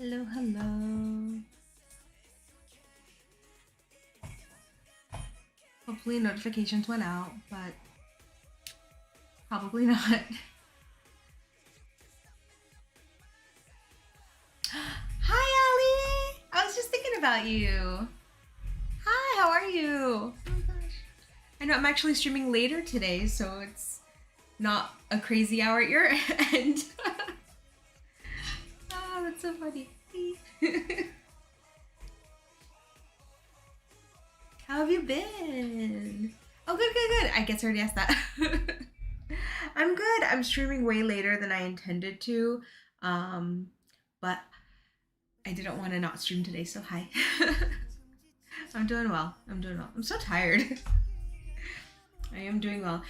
Hello, hello. Hopefully notifications went out, but probably not. Hi, Allie! I was just thinking about you. Hi, how are you? Oh my gosh. I know I'm actually streaming later today, so it's not a crazy hour at your end. Oh, that's so funny. How have you been? Oh, good, good, good. I guess I already asked that. I'm good. I'm streaming way later than I intended to. But I didn't want to not stream today, so hi. I'm doing well. I'm doing well. I'm so tired. I am doing well.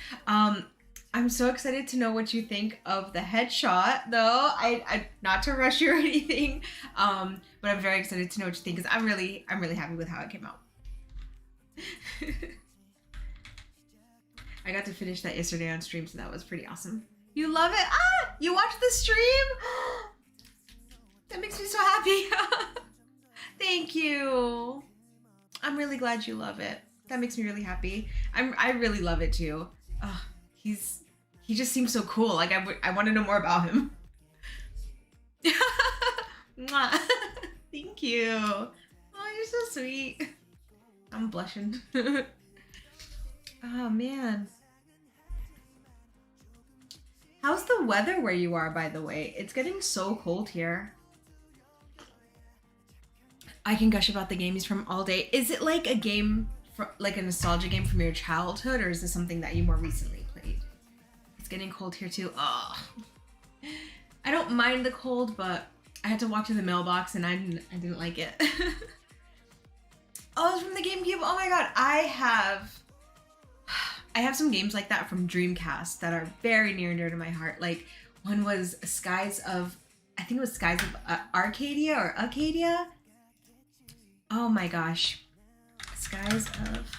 I'm so excited to know what you think of the headshot, though. I not to rush you or anything, but I'm very excited to know what you think because I'm really happy with how it came out. I got to finish that yesterday on stream, so that was pretty awesome. You love it? Ah, you watched the stream? That makes me so happy. Thank you. I'm really glad you love it. That makes me really happy. I really love it too. He just seems so cool. Like I want to know more about him. Thank you. Oh, you're so sweet. I'm blushing. Oh man. How's the weather where you are, by the way? It's getting so cold here. I can gush about the games from all day. Is it like a game, like a nostalgia game from your childhood, or is this something that you more recently played? It's getting cold here too. Oh, I don't mind the cold, but I had to walk to the mailbox and I didn't like it. Oh, it's from the GameCube. Oh my god, I have some games like that from Dreamcast that are very near and dear to my heart. Like one was Skies of, I think it was Skies of Arcadia or Acadia. Oh my gosh, Skies of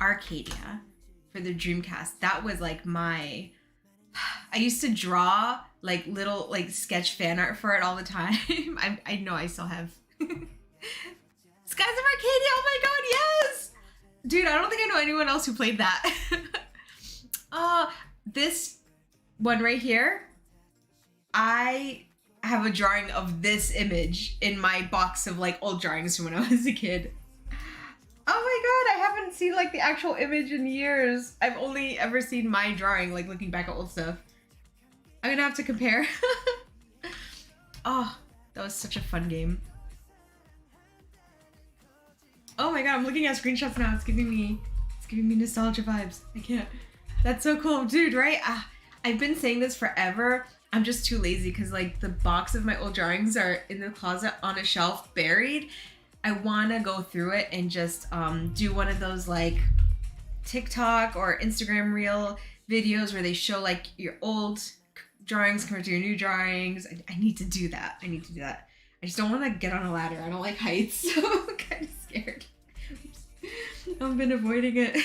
Arcadia for the Dreamcast. That was like I used to draw like little like sketch fan art for it all the time. I know I still have. Skies of Arcadia, oh my god, yes! Dude, I don't think I know anyone else who played that. This one right here, I have a drawing of this image in my box of like old drawings from when I was a kid. Oh my god, I haven't seen like the actual image in years. I've only ever seen my drawing, like looking back at old stuff. I'm gonna have to compare. Oh, that was such a fun game. Oh my god, I'm looking at screenshots now. It's giving me nostalgia vibes. I can't. That's so cool, dude, right? I've been saying this forever. I'm just too lazy because like the box of my old drawings are in the closet on a shelf buried. I want to go through it and just do one of those like TikTok or Instagram reel videos where they show like your old drawings compared to your new drawings. I need to do that. I just don't want to get on a ladder. I don't like heights, so I'm kind of scared. I've been avoiding it.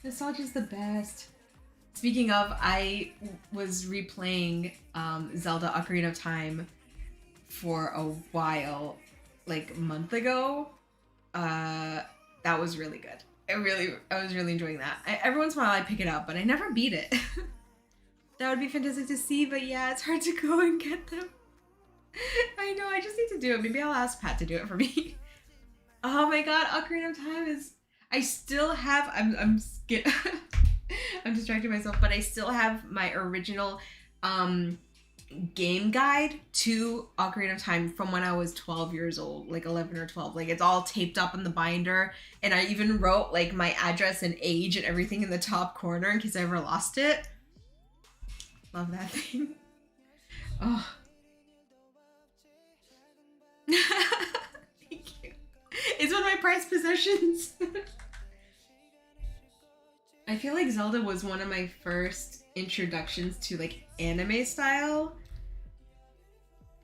Nostalgia's the best. Speaking of, I was replaying Zelda Ocarina of Time for a while, like a month ago. That was really good. I was really enjoying that. Every once in a while I pick it up, but I never beat it. That would be fantastic to see, but yeah, it's hard to go and get them. I know, I just need to do it. Maybe I'll ask Pat to do it for me. Oh my god, Ocarina of Time is... I still have... I'm distracting myself, but I still have my original game guide to Ocarina of Time from when I was 12 years old, like 11 or 12. Like it's all taped up in the binder, and I even wrote like my address and age and everything in the top corner in case I ever lost it. Love that thing. Oh. Thank you. It's one of my prized possessions. I feel like Zelda was one of my first introductions to like anime style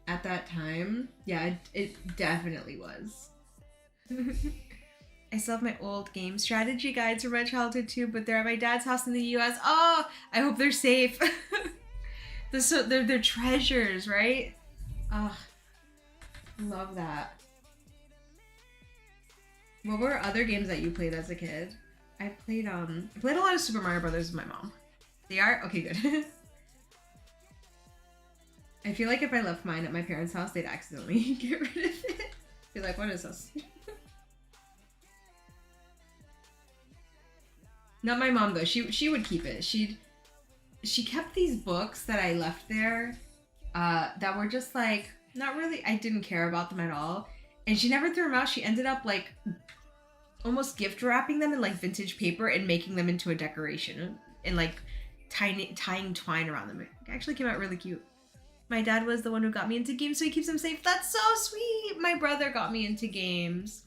at that time. Yeah, it definitely was. I still have my old game strategy guides from my childhood too, but they're at my dad's house in the US. Oh, I hope they're safe. They're treasures, right? Ah, love that. What were other games that you played as a kid? I played a lot of Super Mario Brothers with my mom. They are? Okay, good. I feel like if I left mine at my parents' house, they'd accidentally get rid of it. Be like, what is this? Not my mom though. She would keep it. She kept these books that I left there, that were just like not really. I didn't care about them at all, and she never threw them out. She ended up like almost gift wrapping them in like vintage paper and making them into a decoration and like tying twine around them. It actually came out really cute. My dad was the one who got me into games, so he keeps them safe. That's so sweet. My brother got me into games.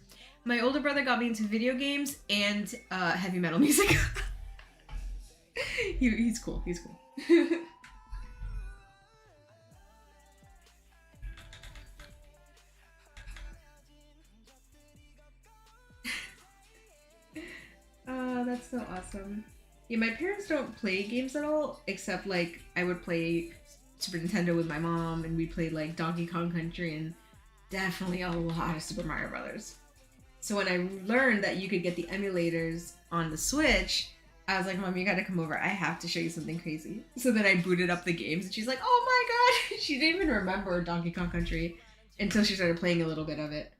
My older brother got me into video games and heavy metal music. He's cool. He's cool. Oh, that's so awesome. Yeah, my parents don't play games at all, except like I would play Super Nintendo with my mom, and we played like Donkey Kong Country and definitely a lot of Super Mario Brothers. So when I learned that you could get the emulators on the Switch, I was like, Mom, you gotta come over. I have to show you something crazy. So then I booted up the games, and she's like, oh my god! She didn't even remember Donkey Kong Country until she started playing a little bit of it.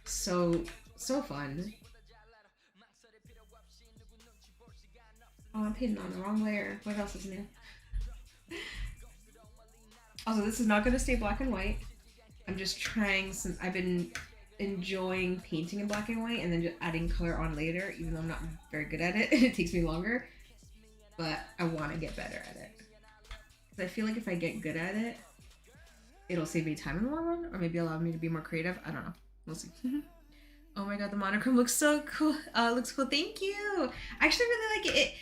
So fun. Oh, I'm painting on the wrong layer. What else is new? Also, this is not going to stay black and white. I'm just trying some... I've been enjoying painting in black and white and then just adding color on later, even though I'm not very good at it. It takes me longer. But I want to get better at it. Because I feel like if I get good at it, it'll save me time in the long run, or maybe allow me to be more creative. I don't know. We'll see. Oh my god, the monochrome looks so cool. Looks cool. Thank you. I actually really like it.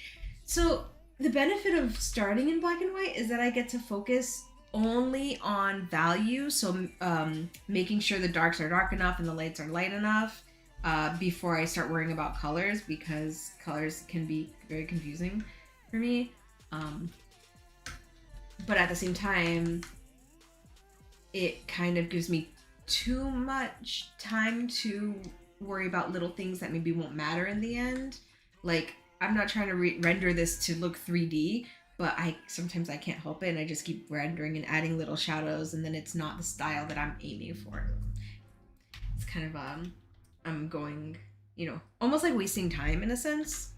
So the benefit of starting in black and white is that I get to focus only on value. So making sure the darks are dark enough and the lights are light enough before I start worrying about colors, because colors can be very confusing for me. But at the same time, it kind of gives me too much time to worry about little things that maybe won't matter in the end. Like, I'm not trying to render this to look 3D, but sometimes I can't help it, and I just keep rendering and adding little shadows, and then it's not the style that I'm aiming for. It's kind of I'm going, almost like wasting time in a sense.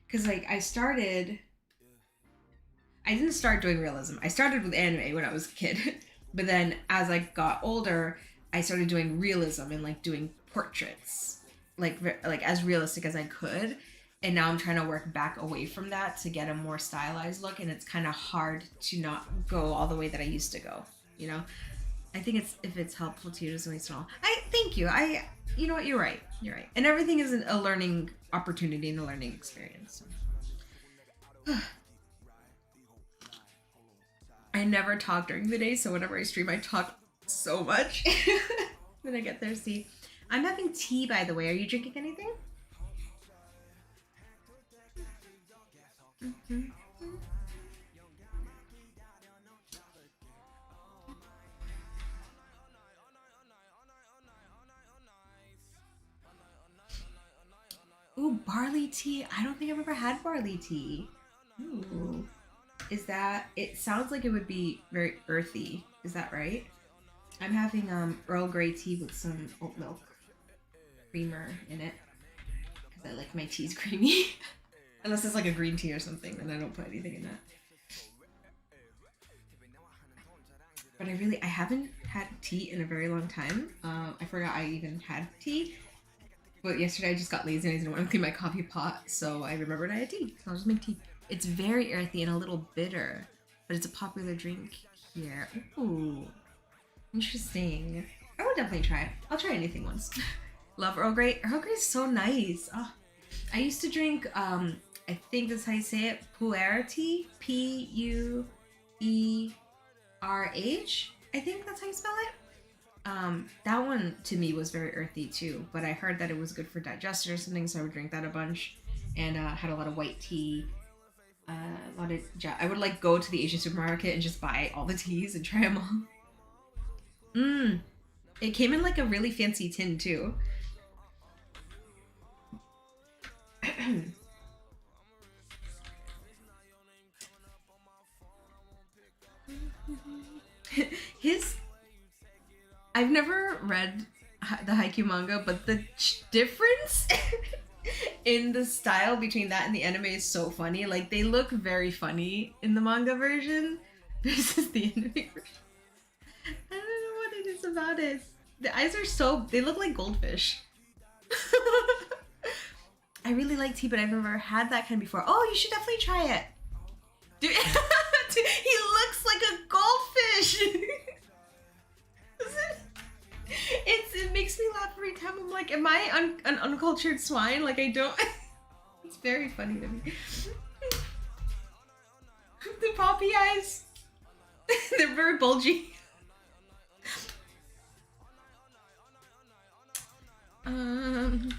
Because like I didn't start doing realism. I started with anime when I was a kid, but then as I got older, I started doing realism and like doing portraits, like as realistic as I could. And now I'm trying to work back away from that to get a more stylized look, and it's kind of hard to not go all the way that I used to go. I think if it's helpful to you, just only small. Thank you. You know what? You're right. And everything is a learning opportunity and a learning experience. So. I never talk during the day, so whenever I stream, I talk so much. Then I get thirsty. I'm having tea, by the way. Are you drinking anything? Mm-hmm. Ooh, barley tea. I don't think I've ever had barley tea. Ooh. It sounds like it would be very earthy. Is that right? I'm having Earl Grey tea with some oat milk creamer in it, because I like my teas creamy. Unless it's like a green tea or something, then I don't put anything in that. But I haven't had tea in a very long time. I forgot I even had tea. But yesterday I just got lazy and I didn't want to clean my coffee pot, so I remembered I had tea. So I'll just make tea. It's very earthy and a little bitter, but it's a popular drink here. Ooh, interesting. I would definitely try it. I'll try anything once. Love Earl Grey. Earl Grey is so nice. Oh, I used to drink, I think that's how you say it, Pu'er tea. Puerh. I think that's how you spell it. That one to me was very earthy too, but I heard that it was good for digestion or something, so I would drink that a bunch, and had a lot of white tea. A lot of I would like go to the Asian supermarket and just buy all the teas and try them all. Mmm. It came in like a really fancy tin too. His I've never read the Haikyuu manga, but the difference in the style between that and the anime is so funny. Like they look very funny in the manga version versus the anime version. I don't know what it is about it. The eyes are so they look like goldfish. I really like tea, but I've never had that kind before. Oh, you should definitely try it. Dude, dude, he looks like a goldfish. It makes me laugh every time. I'm like, am I an uncultured swine? Like I don't. It's very funny to me. The poppy eyes. They're very bulgy. Um.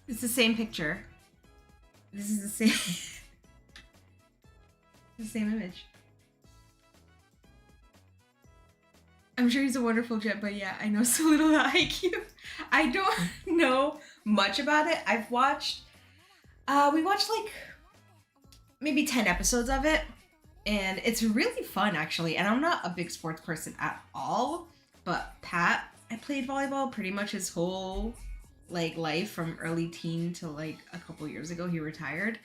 It's the same picture. This is the same. The same image. I'm sure he's a wonderful jet, but yeah, I know so little about Haikyuu. I don't know much about it. I've watched, we watched like maybe 10 episodes of it, and it's really fun actually. And I'm not a big sports person at all, but Pat, I played volleyball pretty much his whole like life from early teen to like a couple years ago. He retired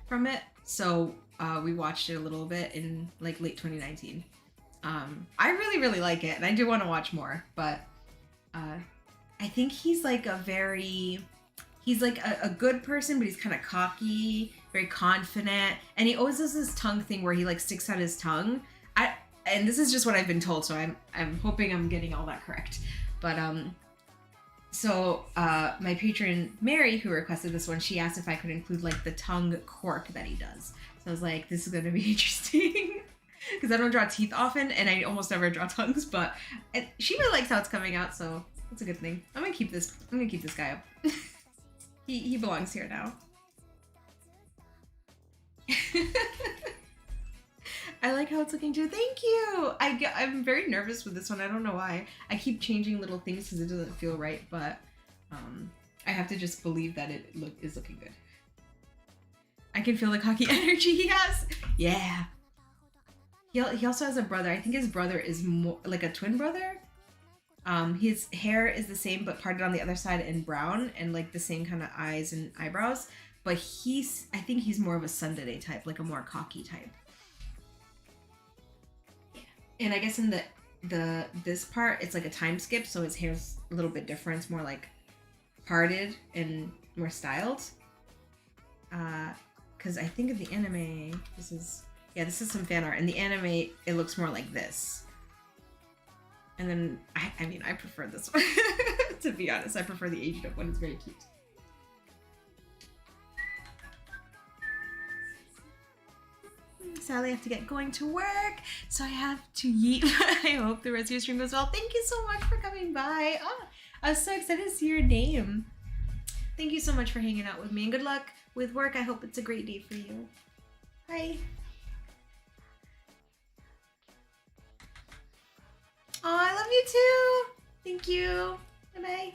from it, so we watched it a little bit in like late 2019. I really like it, and I do want to watch more, but I think he's like he's like a good person, but he's kind of cocky, very confident, and he always does this tongue thing where he like sticks out his tongue. And this is just what I've been told, so I'm hoping I'm getting all that correct. But so my patron Mary, who requested this one, she asked if I could include like the tongue quirk that he does. So I was like, this is gonna be interesting. Because I don't draw teeth often, and I almost never draw tongues, but she really likes how it's coming out, so that's a good thing. I'm gonna keep this guy up. he belongs here now. I like how it's looking too. Thank you! I'm very nervous with this one. I don't know why. I keep changing little things because it doesn't feel right, but I have to just believe that it is looking good. I can feel the cocky energy he has. Yeah. He also has a brother. I think his brother is more like a twin brother. His hair is the same but parted on the other side and brown, and like the same kind of eyes and eyebrows. But I think he's more of a tsundere type, like a more cocky type. Yeah. And I guess in this part, it's like a time skip, so his hair's a little bit different. It's more like parted and more styled. Because I think of the anime, this is some fan art. In the anime, it looks more like this. And then, I mean, I prefer this one. To be honest, I prefer the aged up one. It's very cute. Sadly, I have to get going to work, so I have to yeet. I hope the rest of your stream goes well. Thank you so much for coming by. Oh, I was so excited to see your name. Thank you so much for hanging out with me, and good luck with work. I hope it's a great day for you. Bye. Oh, I love you too. Thank you. Bye-bye.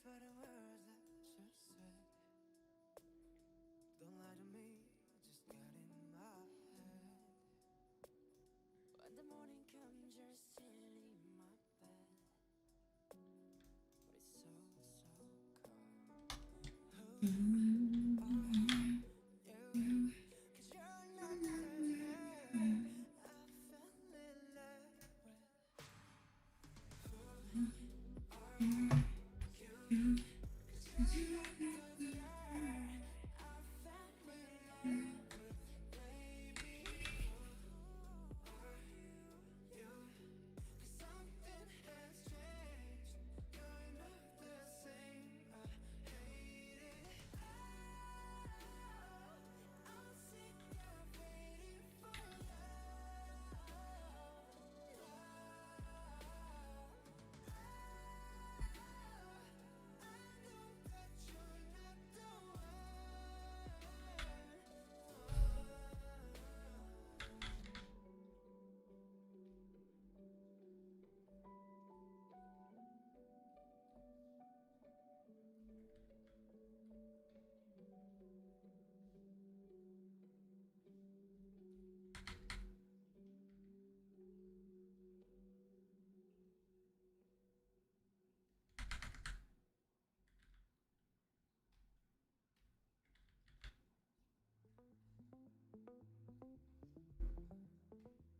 cares by the words that you said? Don't lie to me, it just got in my head. When the morning comes, you're still in my bed, but it's so, so cold. Who are you? 'Cause you're not the man I fell in love with. Who are you? 'Cause you're not the man I fell in love with, baby. Who are you? 'Cause something has changed. You're not the same. I hate it. I'm sick of waiting for love. I know that you're not the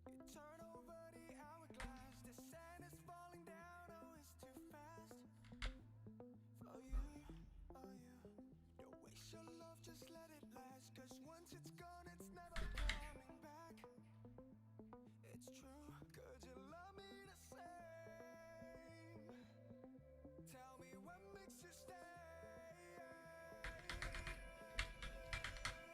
You turn over the hourglass, the sand is falling down, oh it's too fast. For you, oh you, don't waste your love, just let it last. 'Cause once it's gone, it's never coming back. It's true, could you love me the same? Tell me what makes you stay.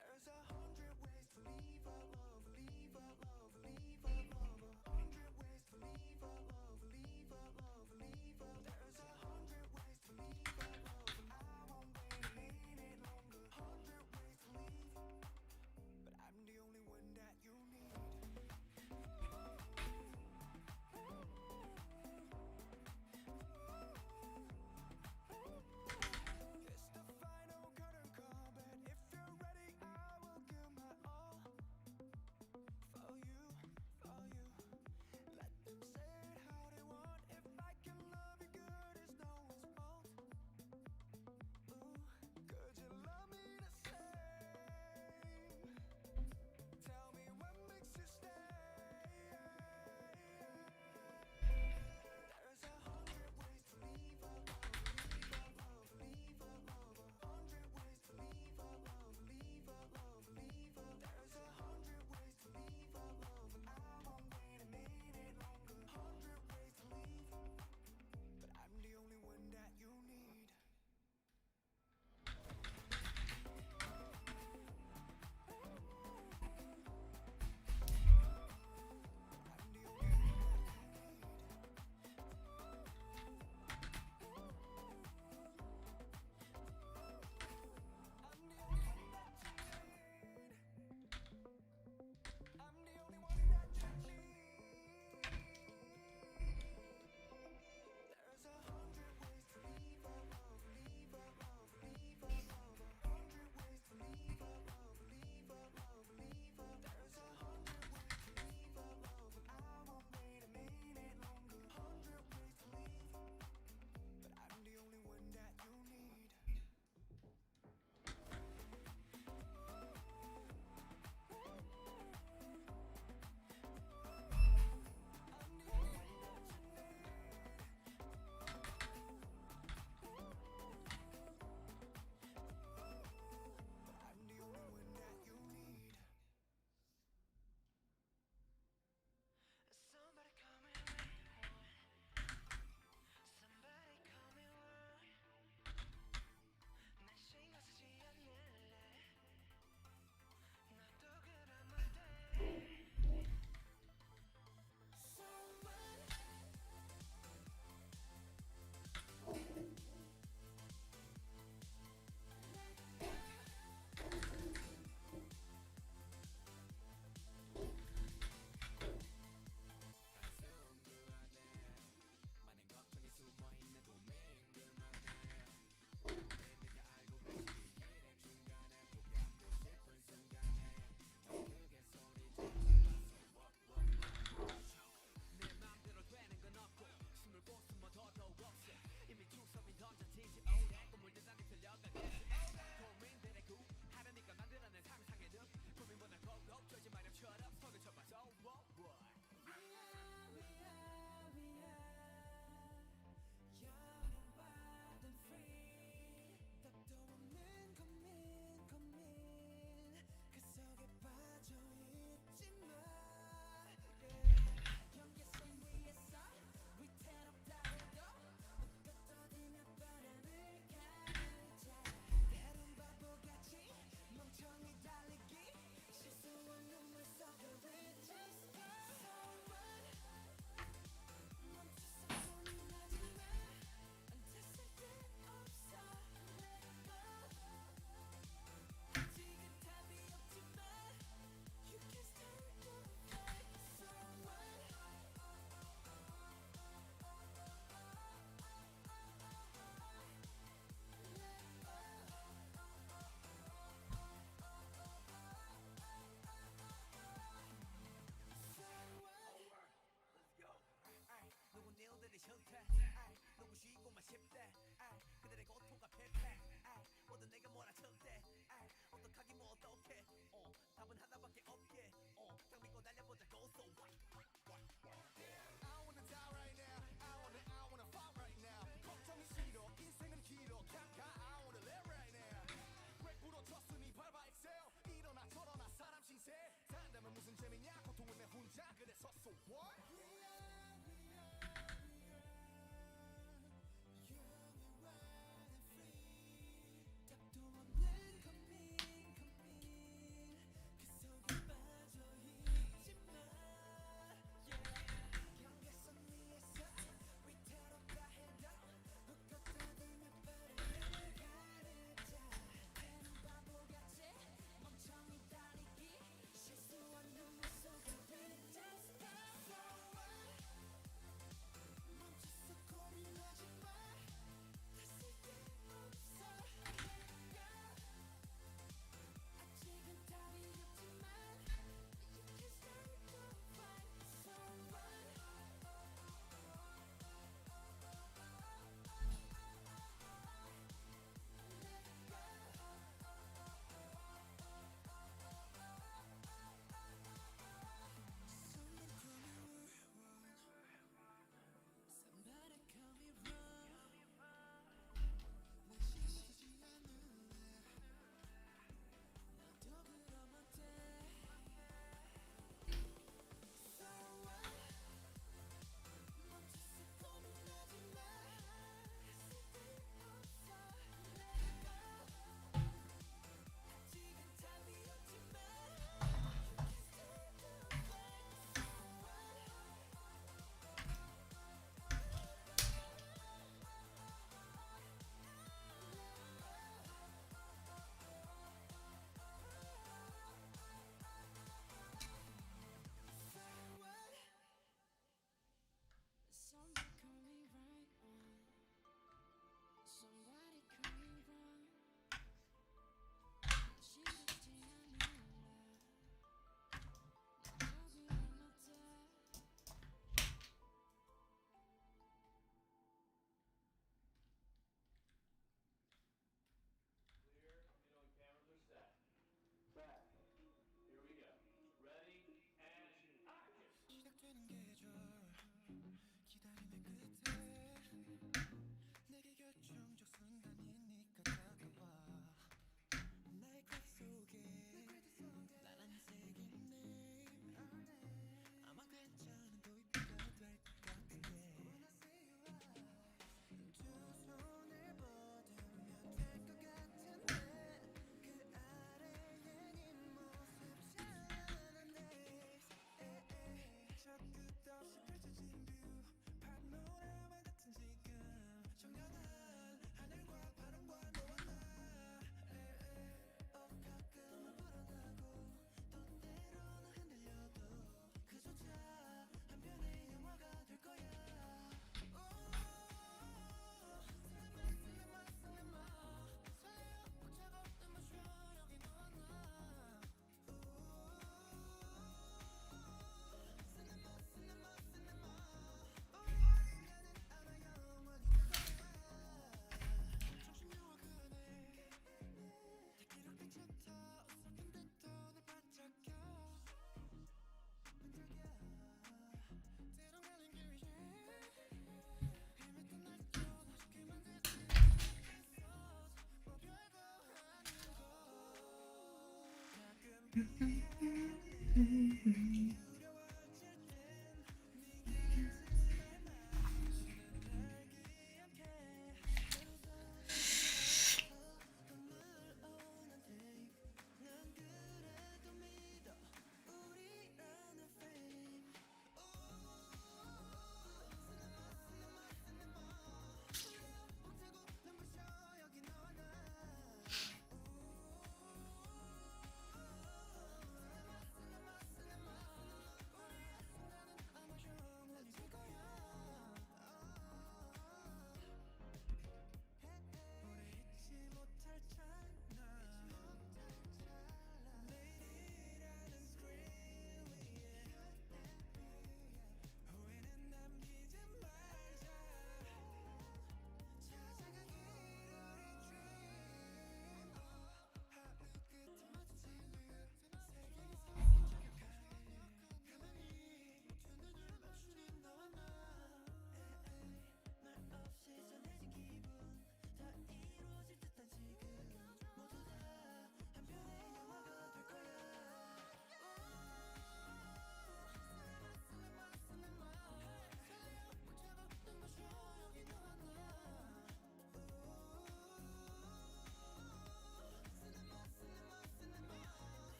There's 100 ways to leave a love, leave a love, leave a love. 100 ways to leave a love, leave a love, leave a. There's 100 ways to leave a love, and I won't wait a minute longer. 100 ways to leave.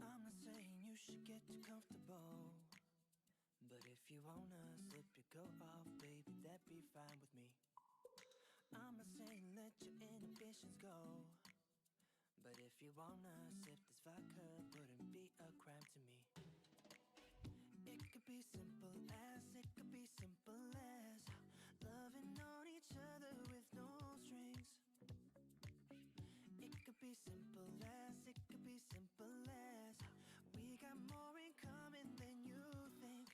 I'm not saying you should get too comfortable, but if you wanna slip your coat off, baby, that'd be fine with me. I'm not saying let your inhibitions go, but if you wanna sip this vodka, wouldn't be a crime to me. It could be simple as, it could be simple as loving on each other with no strings. It could be simple as, it could be simple as we got more in common than you think.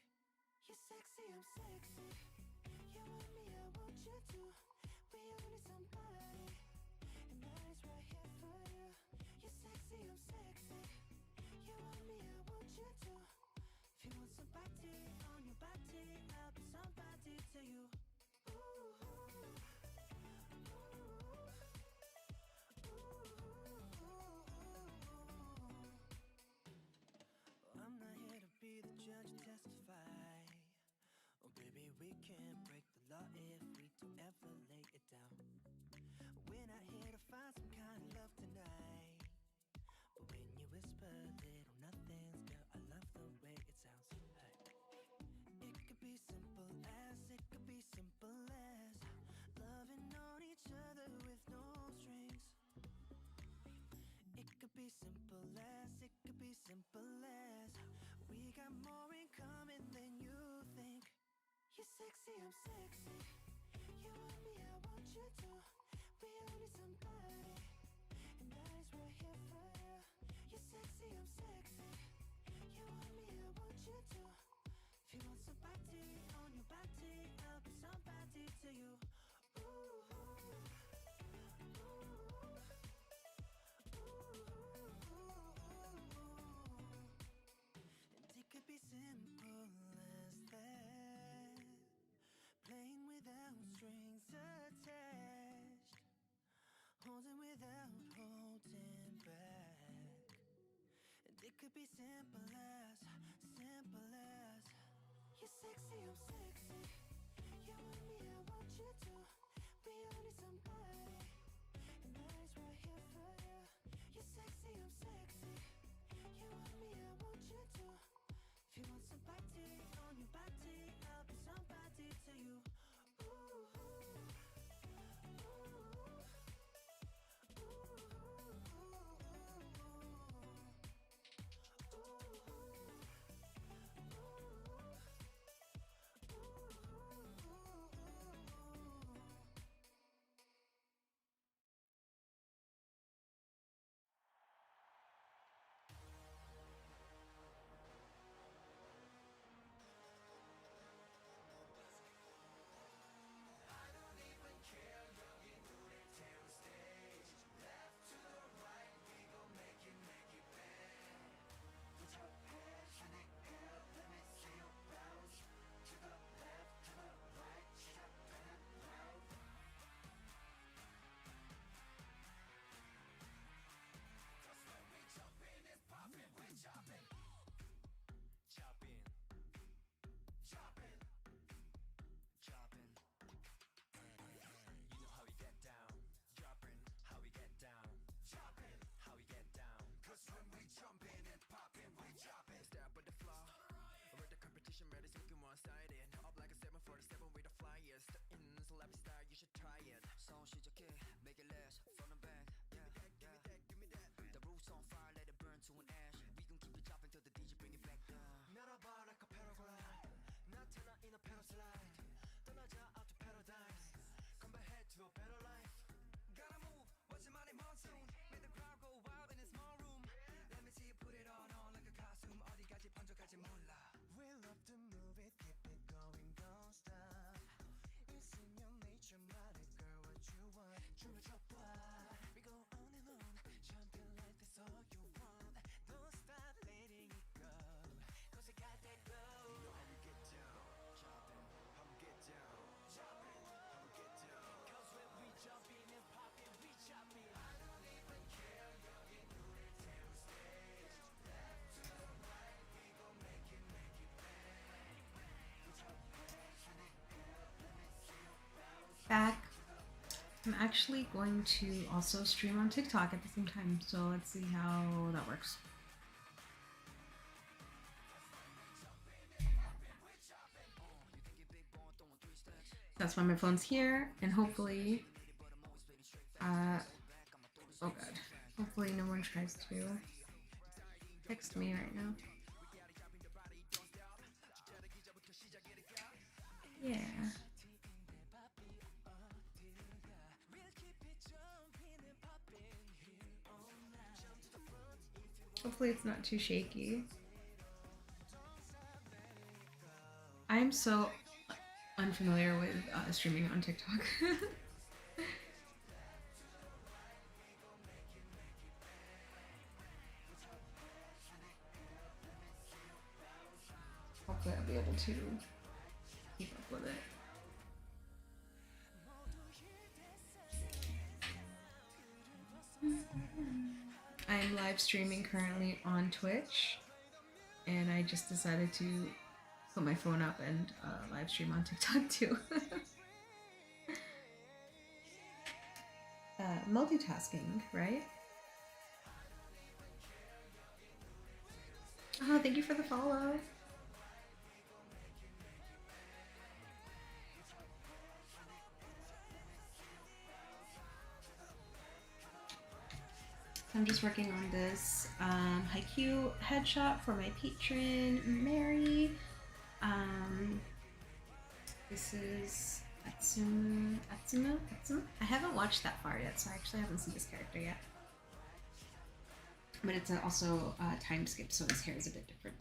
You're sexy, I'm sexy. You want me, I want you too. We all need somebody, and that is right here for you. You're sexy, I'm sexy. You want me, I want you too. If you want somebody on your body, I'll be somebody to you. Ooh, ooh, I'm not here to be the judge and testify. Oh baby, we can break the law if we don't ever lay it down. We're not here to find some kind of love tonight, but when you whisper little nothings, girl, I love the way it sounds. Hey. It could be simple as, it could be simple as loving on each other with no strings. It could be simple as, it could be simple as we got more in common than you think. You're sexy, I'm sexy. You want me, I want you too. We all need somebody, and that is right here for you. You're sexy, I'm sexy. You want me, I want you too. If you want somebody on your body, I'll be somebody to you. Ooh, ooh, ooh. And it could be simple as that, playing without strings attached, holding without holding back. And it could be simple as you're sexy, I'm sexy. You want me, I want you too. We all need somebody, and that is right here for you. You're sexy, I'm sexy. You want me, I want you too. If you want somebody on your body, I'll be somebody to you. Ooh, ooh, ooh, ooh, I'm actually going to also stream on TikTok at the same time, so let's see how that works. That's why my phone's here, and hopefully, oh god, hopefully no one tries to text me right now. Yeah. Hopefully it's not too shaky. I'm so unfamiliar with streaming on TikTok. Hopefully I'll be able to keep up with it. I'm live streaming currently on Twitch, and I just decided to put my phone up and live stream on TikTok too. Multitasking, right? Oh, thank you for the follow. I'm just working on this Haikyuu headshot for my patron, Mary. This is Atsumu. I haven't watched that far yet, so I actually haven't seen this character yet. But it's also time skip, so his hair is a bit different.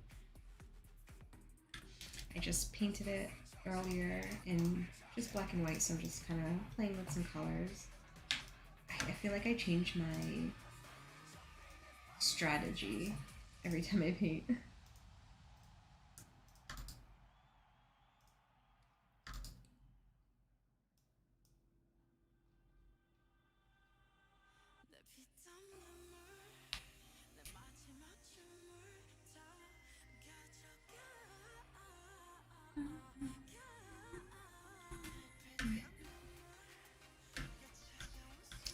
I just painted it earlier in just black and white, so I'm just kind of playing with some colors. I feel like I change my strategy every time I paint. I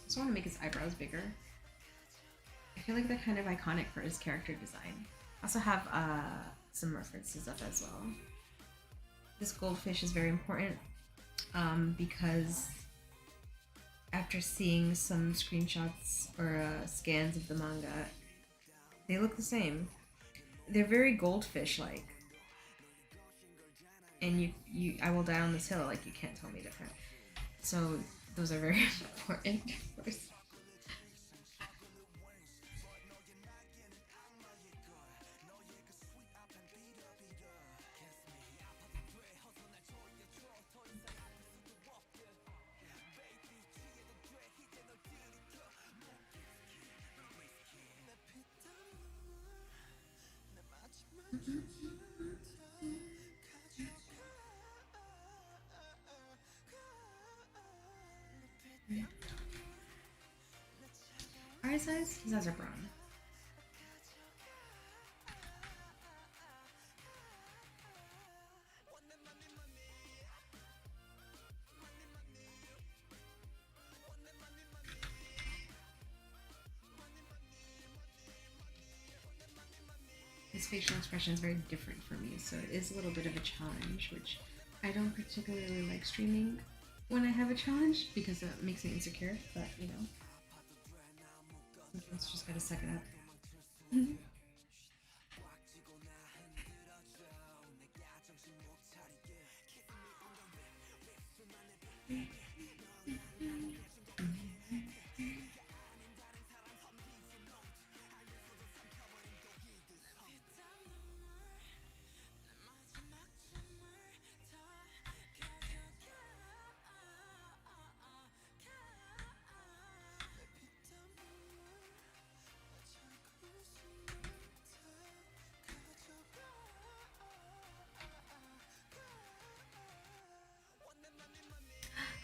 just want to make his eyebrows bigger. I feel like they're kind of iconic for his character design. I also have some references up as well. This goldfish is very important because after seeing some screenshots or scans of the manga, they look the same. They're very goldfish-like. And I will die on this hill, like you can't tell me different. So those are very important, of course. Eyes? His eyes are brown. His facial expression is very different for me, so it is a little bit of a challenge, which I don't particularly like streaming when I have a challenge because it makes me insecure, but you know, sometimes you just gotta suck it up.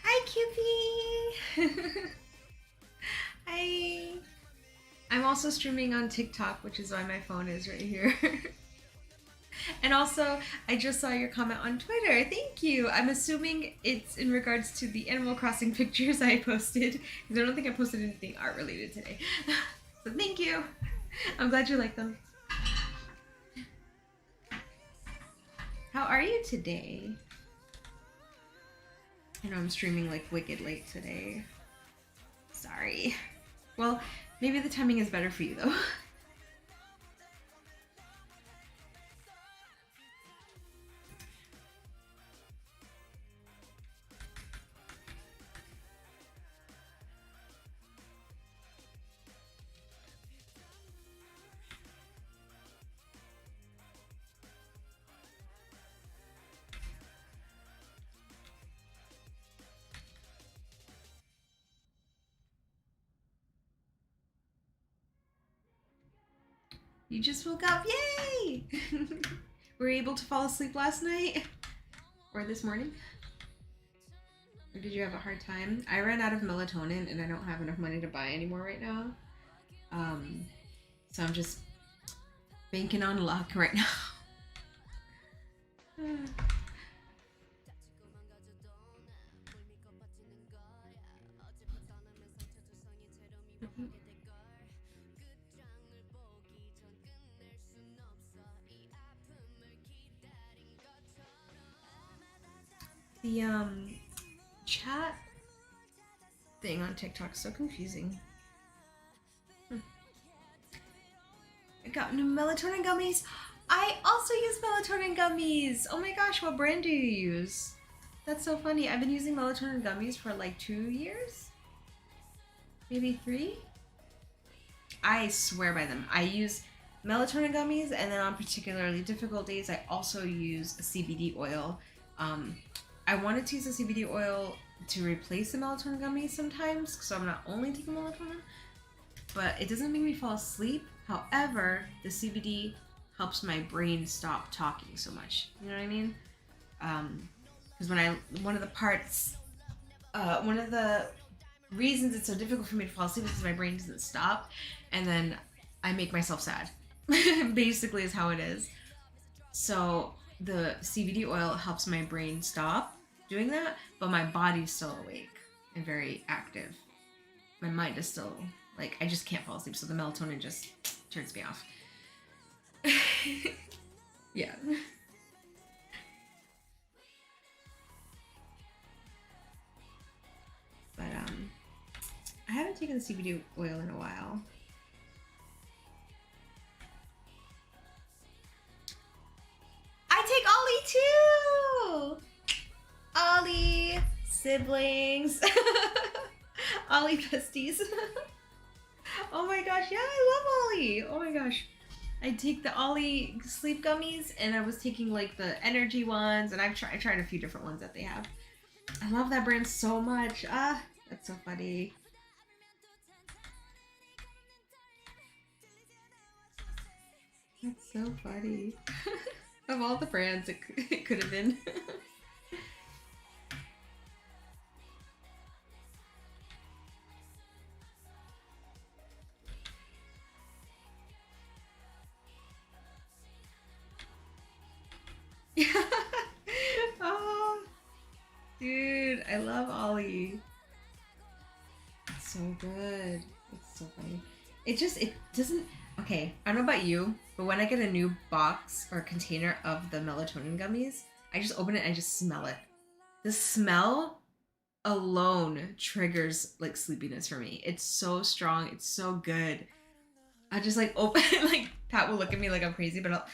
Hi, Cupie! Hi! I'm also streaming on TikTok, which is why my phone is right here. And also, I just saw your comment on Twitter. Thank you. I'm assuming it's in regards to the Animal Crossing pictures I posted, because I don't think I posted anything art related today. So thank you. I'm glad you like them. How are you today? I know I'm streaming like wicked late today. Sorry. Well, maybe the timing is better for you though. You just woke up, yay! Were you able to fall asleep last night? Or this morning? Or did you have a hard time? I ran out of melatonin and I don't have enough money to buy anymore right now. So I'm just banking on luck right now. The chat thing on TikTok is so confusing. I got new melatonin gummies. I also use melatonin gummies. Oh my gosh, what brand do you use? That's so funny. I've been using melatonin gummies for like 2 years? Maybe 3? I swear by them. I use melatonin gummies, and then on particularly difficult days, I also use a CBD oil. I wanted to use a CBD oil to replace the melatonin gummies sometimes, so I'm not only taking melatonin, but it doesn't make me fall asleep. However, the CBD helps my brain stop talking so much. You know what I mean? Because one of the reasons it's so difficult for me to fall asleep is because my brain doesn't stop, and then I make myself sad. Basically, is how it is. So the CBD oil helps my brain stop doing that, but my body's still awake and very active. My mind is still like, I just can't fall asleep, so the melatonin just turns me off. Yeah. But I haven't taken the CBD oil in a while. I take Ollie too! Ollie, siblings, Ollie besties. Oh my gosh, yeah, I love Ollie. Oh my gosh. I take the Ollie sleep gummies, and I was taking like the energy ones, and I tried a few different ones that they have. I love that brand so much. Ah, that's so funny. That's so funny. Of all the brands, it could have been. Oh, dude, I love Ollie. It's so good. It's so funny. It doesn't. Okay, I don't know about you, but when I get a new box or container of the melatonin gummies, I just open it and I just smell it. The smell alone triggers like sleepiness for me. It's so strong. It's so good. I just like open like Pat will look at me like I'm crazy, but I'll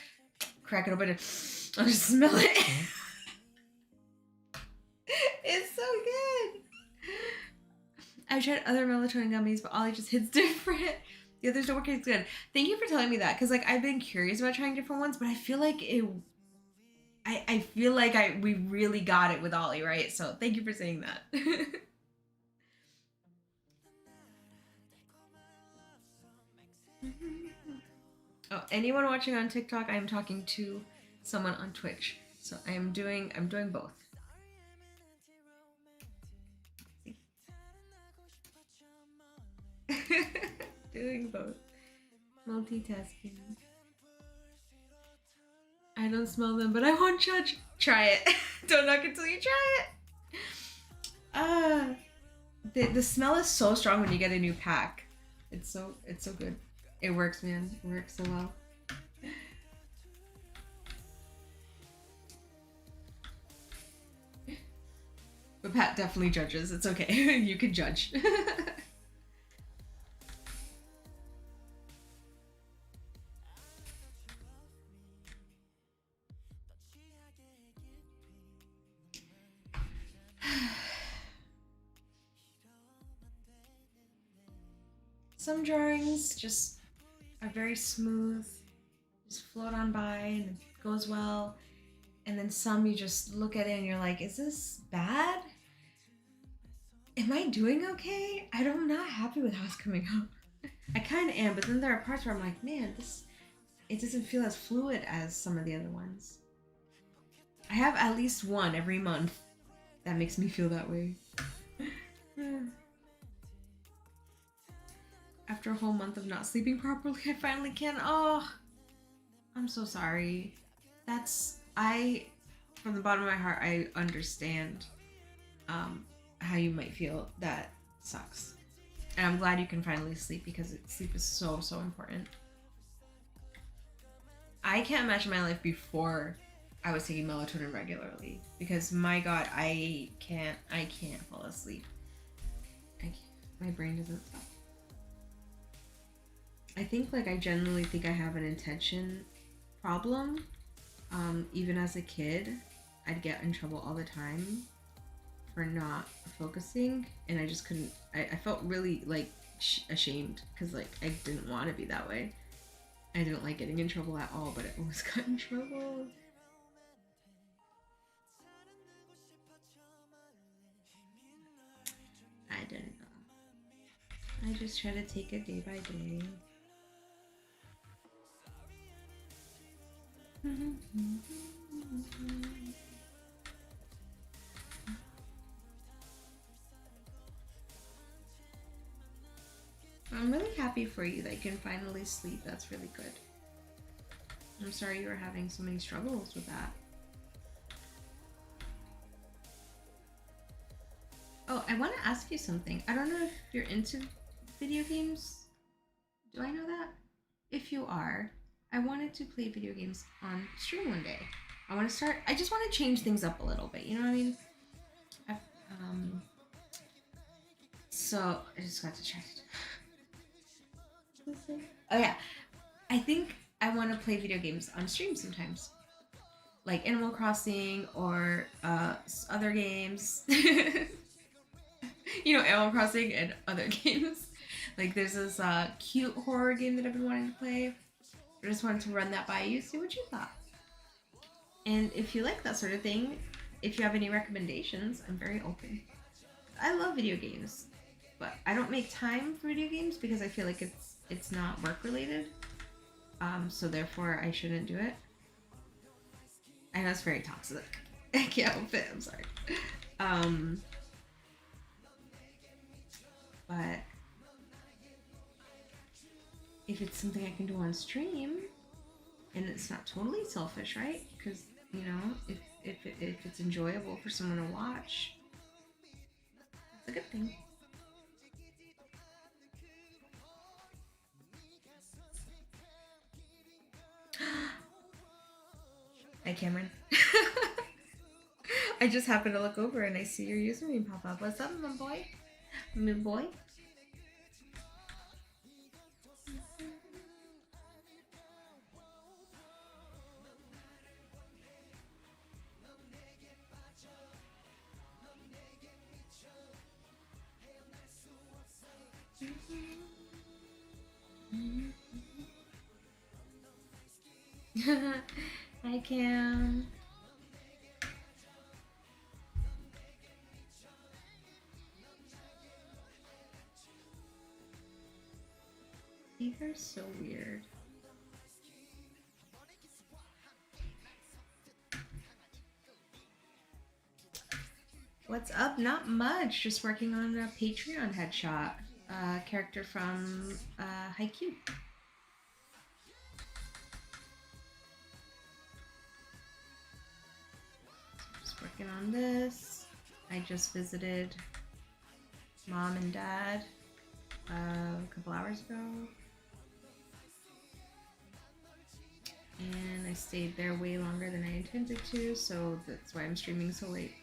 crack it open and I'll just smell it. It's so good. I've tried other melatonin gummies, but Ollie just hits different. The others don't work as good. Thank you for telling me that, because like I've been curious about trying different ones, but I feel like I feel like we really got it with Ollie, right? So thank you for saying that. Oh, anyone watching on TikTok, I am talking to someone on Twitch. So I'm doing both. Doing both. Multitasking. I don't smell them, but I want judge. Try it. Don't knock until you try it. The smell is so strong when you get a new pack. It's so good. It works, man. It works so well. But Pat definitely judges. It's okay. You can judge. Some drawings just are very smooth, just float on by and it goes well. And then some you just look at it and you're like, is this bad? Am I doing okay? I'm not happy with how it's coming out. I kind of am, but then there are parts where I'm like, man, it doesn't feel as fluid as some of the other ones. I have at least one every month that makes me feel that way. After a whole month of not sleeping properly, I finally can. Oh, I'm so sorry. From the bottom of my heart, I understand how you might feel. That sucks. And I'm glad you can finally sleep because sleep is so, so important. I can't imagine my life before I was taking melatonin regularly because my God, I can't fall asleep. My brain doesn't stop. I think I genuinely think I have an attention problem. Even as a kid, I'd get in trouble all the time for not focusing, and I just couldn't. I felt really ashamed because I didn't want to be that way. I didn't like getting in trouble at all, but I always got in trouble. I don't know. I just try to take it day by day. I'm really happy for you that you can finally sleep. That's really good. I'm sorry you were having so many struggles with that. Oh, I want to ask you something. I don't know if you're into video games. Do I know that? If you are, I wanted to play video games on stream one day. I just want to change things up a little bit, you know what I mean? So, I just got distracted. Oh yeah, I think I want to play video games on stream sometimes. Like Animal Crossing or other games. You know, Animal Crossing and other games. Like there's this cute horror game that I've been wanting to play. I just wanted to run that by you, see what you thought. And if you like that sort of thing, if you have any recommendations, I'm very open. I love video games, but I don't make time for video games because I feel like it's not work related. So therefore I shouldn't do it. I know it's very toxic. I can't help it, I'm sorry. But if it's something I can do on stream, and it's not totally selfish, right? Because, you know, if it's enjoyable for someone to watch, that's a good thing. Hi, Cameron. I just happened to look over and I see your username pop up. What's up, my boy? My boy? Hi, Cam. These are so weird. What's up? Not much. Just working on a Patreon headshot. Character from Haikyuu. checking on this. I just visited mom and dad a couple hours ago. And I stayed there way longer than I intended to, so that's why I'm streaming so late.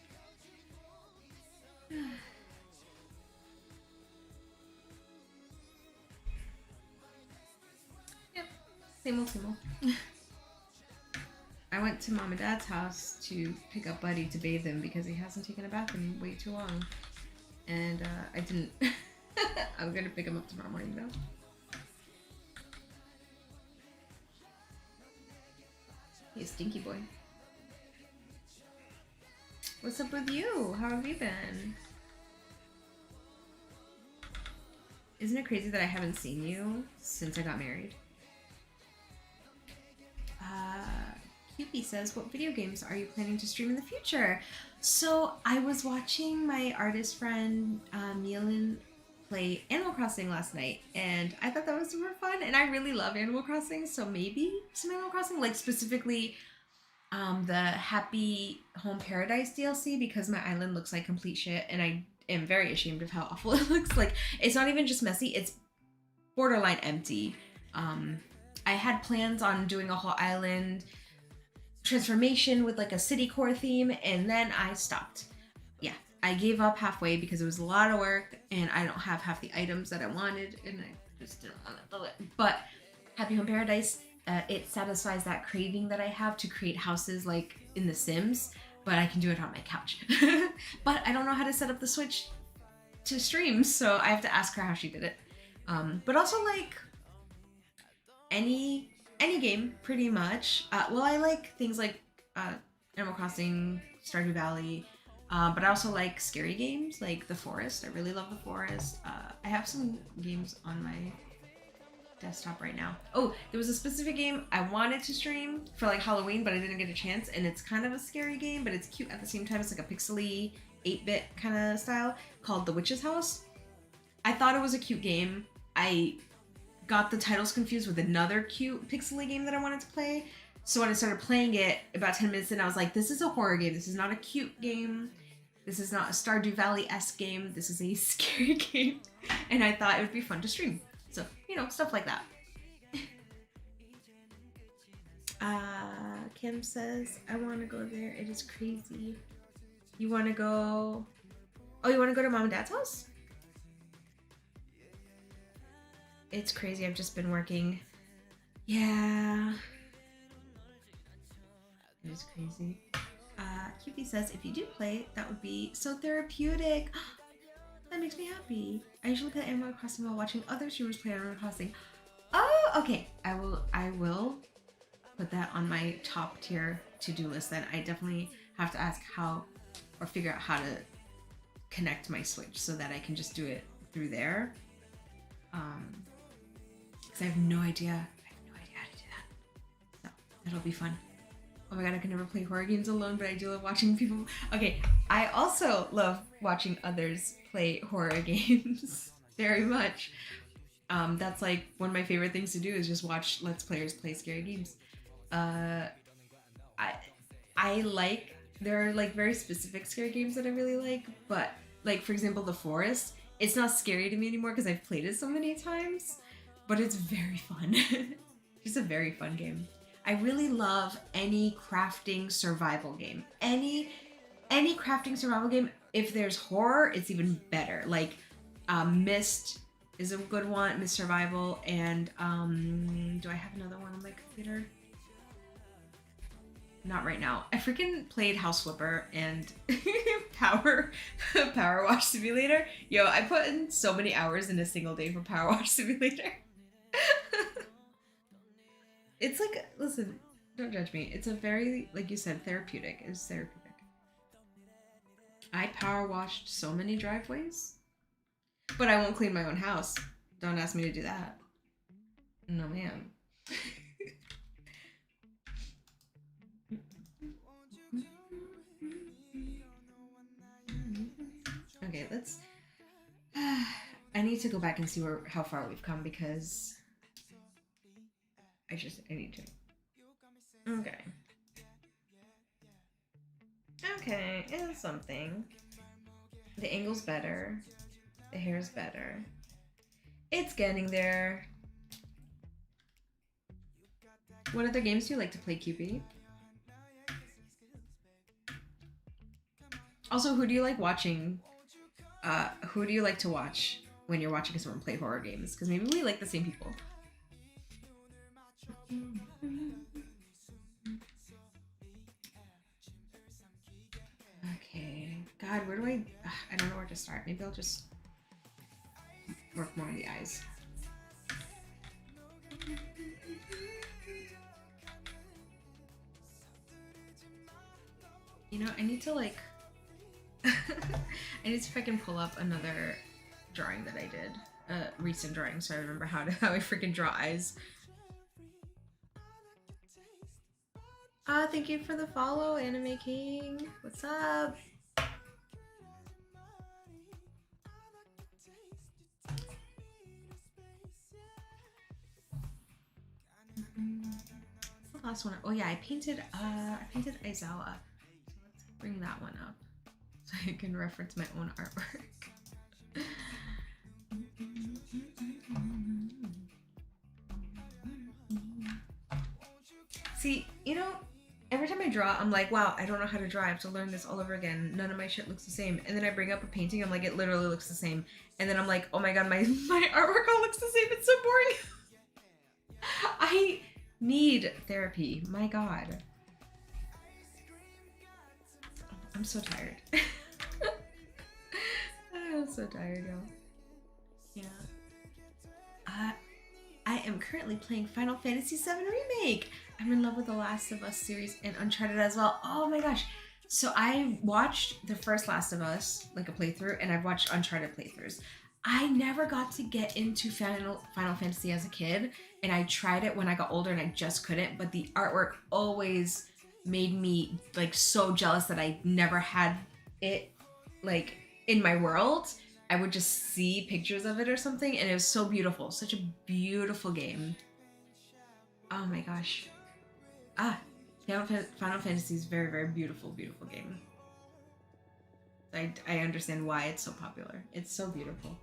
Yep, same old, same old. I went to mom and dad's house to pick up Buddy to bathe him because he hasn't taken a bath in way too long. And I didn't. I'm gonna pick him up tomorrow morning though. He's a stinky boy. What's up with you? How have you been? Isn't it crazy that I haven't seen you since I got married? Cupie says, what video games are you planning to stream in the future? So I was watching my artist friend Milan play Animal Crossing last night, and I thought that was super fun, and I really love Animal Crossing, so maybe some Animal Crossing, like specifically the Happy Home Paradise DLC, because my island looks like complete shit, and I am very ashamed of how awful it looks. Like, it's not even just messy, it's borderline empty. I had plans on doing a whole island transformation with like a city core theme, and then I stopped. Yeah, I gave up halfway because it was a lot of work and I don't have half the items that I wanted, and I just didn't want to do it. But Happy Home Paradise, it satisfies that craving that I have to create houses like in The Sims, but I can do it on my couch. But I don't know how to set up the Switch to stream, so I have to ask her how she did it. But also like any game pretty much. Well, I like things like Animal Crossing, Stardew Valley, but I also like scary games like The Forest. I really love The Forest. I have some games on my desktop right now. Oh, there was a specific game I wanted to stream for like Halloween, but I didn't get a chance, and it's kind of a scary game, but it's cute at the same time. It's like a pixely 8-bit kind of style called The Witch's House. I thought it was a cute game. I got the titles confused with another cute pixely game that I wanted to play. So when I started playing it, about 10 minutes in, I was like, this is a horror game. This is not a cute game. This is not a Stardew Valley-esque game. This is a scary game. And I thought it would be fun to stream. So, you know, stuff like that. Kim says, I want to go there. It is crazy. You want to go... Oh, you want to go to mom and dad's house? It's crazy. I've just been working. Yeah. It is crazy. Cupie says, if you do play, that would be so therapeutic. That makes me happy. I usually play Animal Crossing while watching other streamers play Animal Crossing. Oh, okay. I will put that on my top tier to-do list then. I definitely have to ask how, or figure out how to connect my Switch so that I can just do it through there. Because I have no idea. How to do that. So that'll be fun. Oh my god, I can never play horror games alone, but I do love watching people. Okay, I also love watching others play horror games very much. That's like one of my favorite things to do is just watch Let's Players play scary games. I like, there are like very specific scary games that I really like, but like for example, The Forest, it's not scary to me anymore because I've played it so many times, but it's very fun. Just a very fun game. I really love any crafting survival game. Any crafting survival game. If there's horror, it's even better. Like Myst is a good one, Myst Survival, and do I have another one on my computer? Not right now. I freaking played House Flipper and Power Wash Simulator. Yo, I put in so many hours in a single day for Power Wash Simulator. It's like, listen, don't judge me. It's a very, like you said, therapeutic. It's therapeutic. I power washed so many driveways, but I won't clean my own house. Don't ask me to do that. No, ma'am. Okay, let's... I need to go back and see how far we've come because... I need to. Okay. Okay, it's something. The angle's better. The hair's better. It's getting there. What other games do you like to play, QB? Also, who do you like watching? Who do you like to watch when you're watching someone play horror games? Because maybe we like the same people. Okay. God, where do I don't know where to start. Maybe I'll just work more on the eyes. You know, I need to like I need to see if I can pull up another drawing that I did. A recent drawing, so I remember how I freaking draw eyes. Thank you for the follow, Anime King. What's up? What's the last one? Oh yeah, I painted Aizawa. So let's bring that one up so I can reference my own artwork. See, you know, every time I draw, I'm like, wow, I don't know how to draw. I have to learn this all over again. None of my shit looks the same. And then I bring up a painting, I'm like, it literally looks the same. And then I'm like, oh my god, my artwork all looks the same. It's so boring. I need therapy. My god. I'm so tired. I'm so tired, y'all. Yeah. I am currently playing Final Fantasy VII Remake. I'm in love with the Last of Us series and Uncharted as well. Oh my gosh. So I watched the first Last of Us, like a playthrough, and I've watched Uncharted playthroughs. I never got to get into Final Fantasy as a kid, and I tried it when I got older and I just couldn't, but the artwork always made me like so jealous that I never had it like in my world. I would just see pictures of it or something, and it was so beautiful. Such a beautiful game. Oh my gosh. Final Fantasy is very, very beautiful, beautiful game. I understand why it's so popular. It's so beautiful.